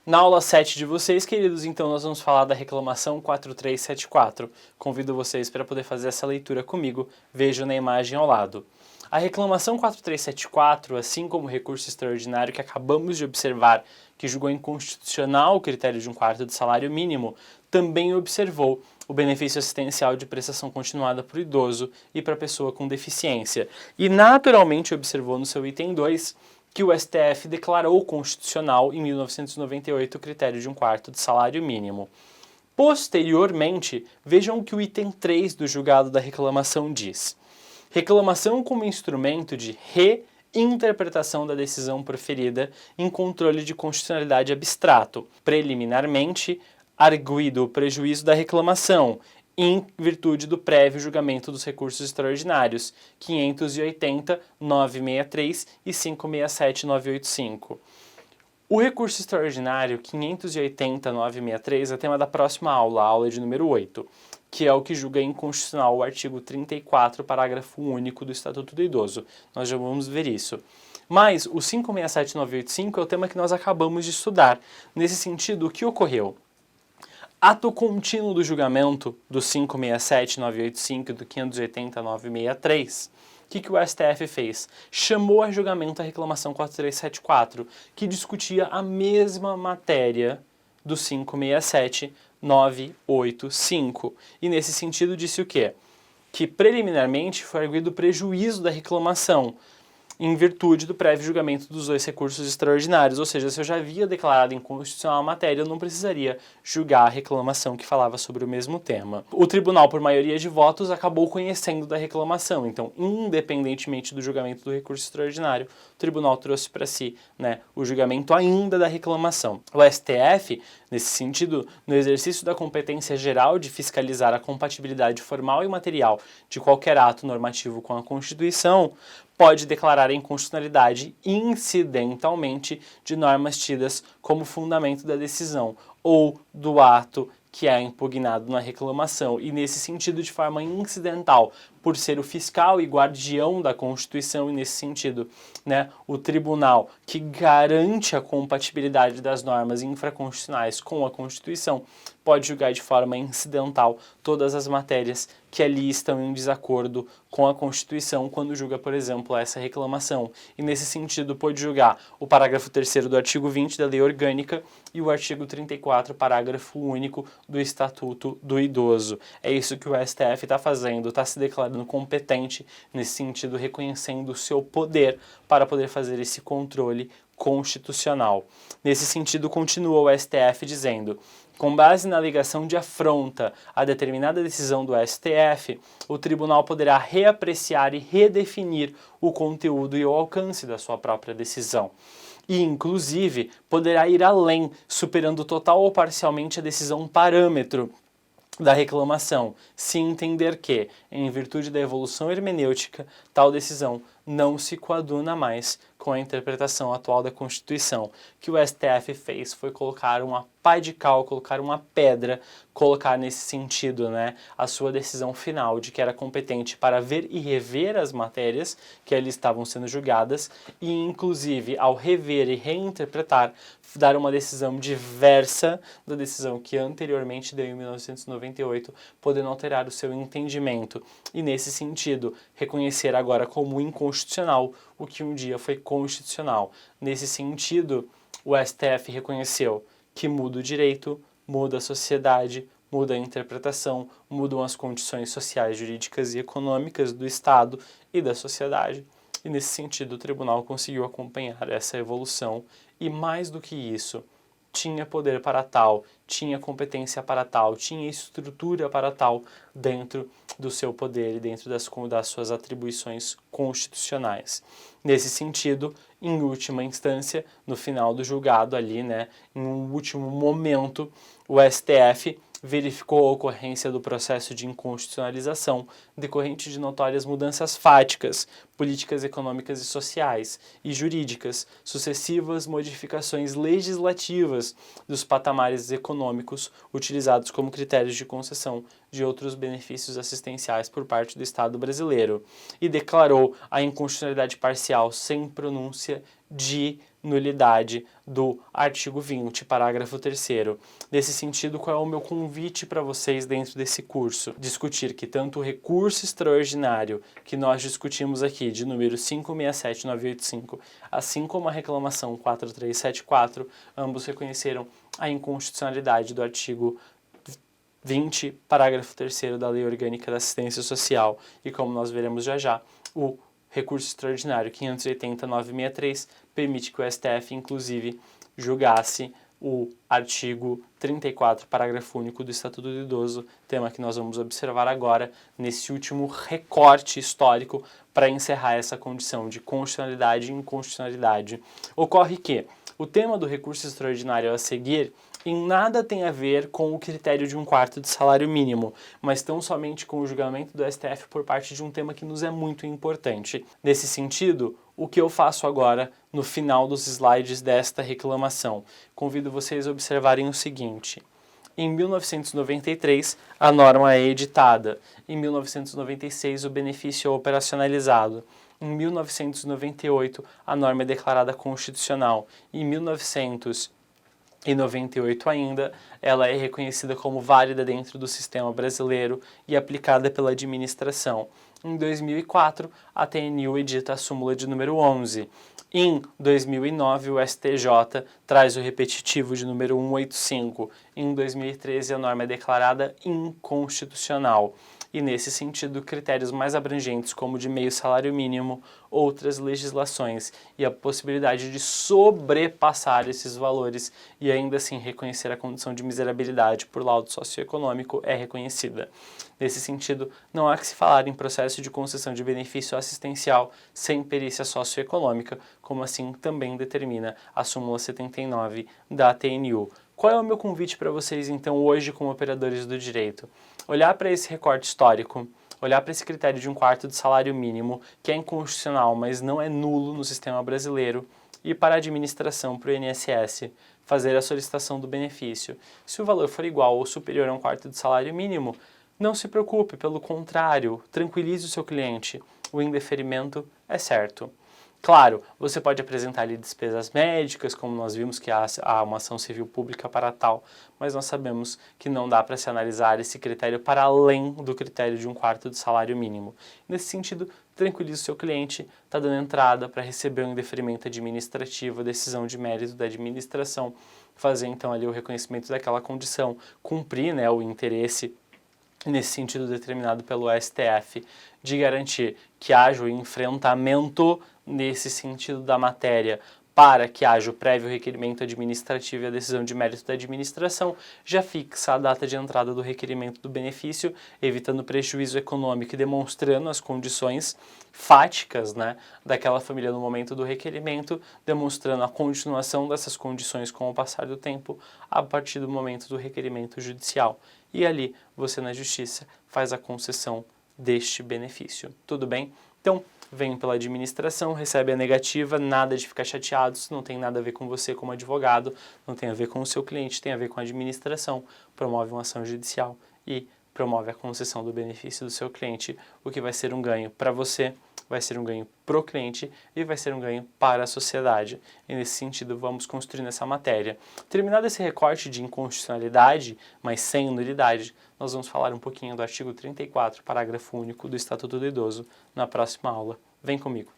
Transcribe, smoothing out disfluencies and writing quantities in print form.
Na aula 7 de vocês, queridos, então nós vamos falar da reclamação 4374. Convido vocês para poder fazer essa leitura comigo, vejam na imagem ao lado. A reclamação 4374, assim como o recurso extraordinário que acabamos de observar, que julgou inconstitucional o critério de 1/4 do salário mínimo, também observou o benefício assistencial de prestação continuada para o idoso e para a pessoa com deficiência. E naturalmente observou no seu item 2 que o STF declarou constitucional em 1998 o critério de 1/4 de salário mínimo. Posteriormente, vejam o que o item 3 do julgado da reclamação diz. Reclamação como instrumento de reinterpretação da decisão proferida em controle de constitucionalidade abstrato, preliminarmente arguido o prejuízo da reclamação, em virtude do prévio julgamento dos recursos extraordinários 580.963 e 567.985. O recurso extraordinário 580.963 é tema da próxima aula, a aula de número 8, que é o que julga inconstitucional o artigo 34, parágrafo único do Estatuto do Idoso. Nós já vamos ver isso. Mas o 567.985 é o tema que nós acabamos de estudar. Nesse sentido, o que ocorreu? Ato contínuo do julgamento do 567.985 e do 580.963, o que o STF fez? Chamou a julgamento a reclamação 4374, que discutia a mesma matéria do 567.985. E nesse sentido disse o quê? Que preliminarmente foi arguido o prejuízo da reclamação, em virtude do prévio julgamento dos dois recursos extraordinários, ou seja, se eu já havia declarado inconstitucional a matéria, eu não precisaria julgar a reclamação que falava sobre o mesmo tema. O tribunal, por maioria de votos, acabou conhecendo da reclamação, então, independentemente do julgamento do recurso extraordinário, o tribunal trouxe para si, o julgamento ainda da reclamação. O STF, nesse sentido, no exercício da competência geral de fiscalizar a compatibilidade formal e material de qualquer ato normativo com a Constituição, pode declarar a inconstitucionalidade incidentalmente de normas tidas como fundamento da decisão ou do ato que é impugnado na reclamação, e nesse sentido de forma incidental, por ser o fiscal e guardião da Constituição, e nesse sentido, o tribunal que garante a compatibilidade das normas infraconstitucionais com a Constituição, pode julgar de forma incidental todas as matérias que ali estão em desacordo com a Constituição quando julga, por exemplo, essa reclamação. E nesse sentido pode julgar o parágrafo 3º do artigo 20 da Lei Orgânica e o artigo 34, parágrafo único do Estatuto do Idoso. É isso que o STF está fazendo, está se declarando competente nesse sentido, reconhecendo o seu poder para poder fazer esse controle constitucional. Nesse sentido, continua o STF dizendo: com base na alegação de afronta a determinada decisão do STF, o tribunal poderá reapreciar e redefinir o conteúdo e o alcance da sua própria decisão. E, inclusive, poderá ir além, superando total ou parcialmente a decisão parâmetro da reclamação, se entender que, em virtude da evolução hermenêutica, tal decisão não se coaduna mais com a interpretação atual da Constituição. O que o STF fez foi colocar uma pá de cal, colocar uma pedra, colocar nesse sentido, a sua decisão final de que era competente para ver e rever as matérias que ali estavam sendo julgadas e, inclusive, ao rever e reinterpretar, dar uma decisão diversa da decisão que anteriormente deu em 1998, podendo alterar o seu entendimento e, nesse sentido, reconhecer agora como inconstitucional o que um dia foi constitucional. Nesse sentido, o STF reconheceu que muda o direito, muda a sociedade, muda a interpretação, mudam as condições sociais, jurídicas e econômicas do Estado e da sociedade. E nesse sentido, o tribunal conseguiu acompanhar essa evolução e, mais do que isso, tinha poder para tal, tinha competência para tal, tinha estrutura para tal dentro do seu poder e dentro das suas atribuições constitucionais. Nesse sentido, em última instância, no final do julgado ali, em um último momento, o STF verificou a ocorrência do processo de inconstitucionalização decorrente de notórias mudanças fáticas, políticas econômicas e sociais e jurídicas, sucessivas modificações legislativas dos patamares econômicos utilizados como critérios de concessão de outros benefícios assistenciais por parte do Estado brasileiro, e declarou a inconstitucionalidade parcial sem pronúncia de nulidade do artigo 20, parágrafo 3º. Nesse sentido, qual é o meu convite para vocês dentro desse curso? Discutir que tanto o recurso extraordinário que nós discutimos aqui, de número 567985, assim como a reclamação 4374, ambos reconheceram a inconstitucionalidade do artigo 20, parágrafo 3º da Lei Orgânica da Assistência Social. E como nós veremos já já, o recurso extraordinário 580.963 permite que o STF, inclusive, julgasse o artigo 34, parágrafo único do Estatuto do Idoso, tema que nós vamos observar agora nesse último recorte histórico para encerrar essa condição de constitucionalidade e inconstitucionalidade. Ocorre que o tema do recurso extraordinário a seguir em nada tem a ver com o critério de 1/4 de salário mínimo, mas tão somente com o julgamento do STF por parte de um tema que nos é muito importante. Nesse sentido, o que eu faço agora no final dos slides desta reclamação? Convido vocês a observarem o seguinte. Em 1993, a norma é editada. Em 1996, o benefício é operacionalizado. Em 1998, a norma é declarada constitucional. Em 1998 ainda, ela é reconhecida como válida dentro do sistema brasileiro e aplicada pela administração. Em 2004, a TNU edita a súmula de número 11. Em 2009, o STJ traz o repetitivo de número 185. Em 2013, a norma é declarada inconstitucional. E, nesse sentido, critérios mais abrangentes, como de meio salário mínimo, outras legislações e a possibilidade de sobrepassar esses valores e ainda assim reconhecer a condição de miserabilidade por laudo socioeconômico é reconhecida. Nesse sentido, não há que se falar em processo de concessão de benefício assistencial sem perícia socioeconômica, como assim também determina a súmula 79 da TNU. Qual é o meu convite para vocês, então, hoje como operadores do direito? Olhar para esse recorte histórico, olhar para esse critério de 1/4 de salário mínimo, que é inconstitucional, mas não é nulo no sistema brasileiro, e para a administração, para o INSS, fazer a solicitação do benefício. Se o valor for igual ou superior a 1/4 de salário mínimo, não se preocupe, pelo contrário, tranquilize o seu cliente, o indeferimento é certo. Claro, você pode apresentar ali despesas médicas, como nós vimos que há uma ação civil pública para tal, mas nós sabemos que não dá para se analisar esse critério para além do critério de 1/4 do salário mínimo. Nesse sentido, tranquilize o seu cliente, está dando entrada para receber um indeferimento administrativo, decisão de mérito da administração, fazer então ali o reconhecimento daquela condição, cumprir, né, o interesse nesse sentido determinado pelo STF, de garantir que haja o enfrentamento nesse sentido da matéria para que haja o prévio requerimento administrativo e a decisão de mérito da administração, já fixa a data de entrada do requerimento do benefício, evitando prejuízo econômico e demonstrando as condições fáticas, né, daquela família no momento do requerimento, demonstrando a continuação dessas condições com o passar do tempo a partir do momento do requerimento judicial. E ali, você na justiça faz a concessão deste benefício. Tudo bem? Então, vem pela administração, recebe a negativa, nada de ficar chateado, isso não tem nada a ver com você como advogado, não tem a ver com o seu cliente, tem a ver com a administração, promove uma ação judicial e promove a concessão do benefício do seu cliente, o que vai ser um ganho para você, vai ser um ganho para o cliente e vai ser um ganho para a sociedade. E nesse sentido, vamos construindo essa matéria. Terminado esse recorte de inconstitucionalidade, mas sem nulidade, nós vamos falar um pouquinho do artigo 34, parágrafo único do Estatuto do Idoso, na próxima aula. Vem comigo!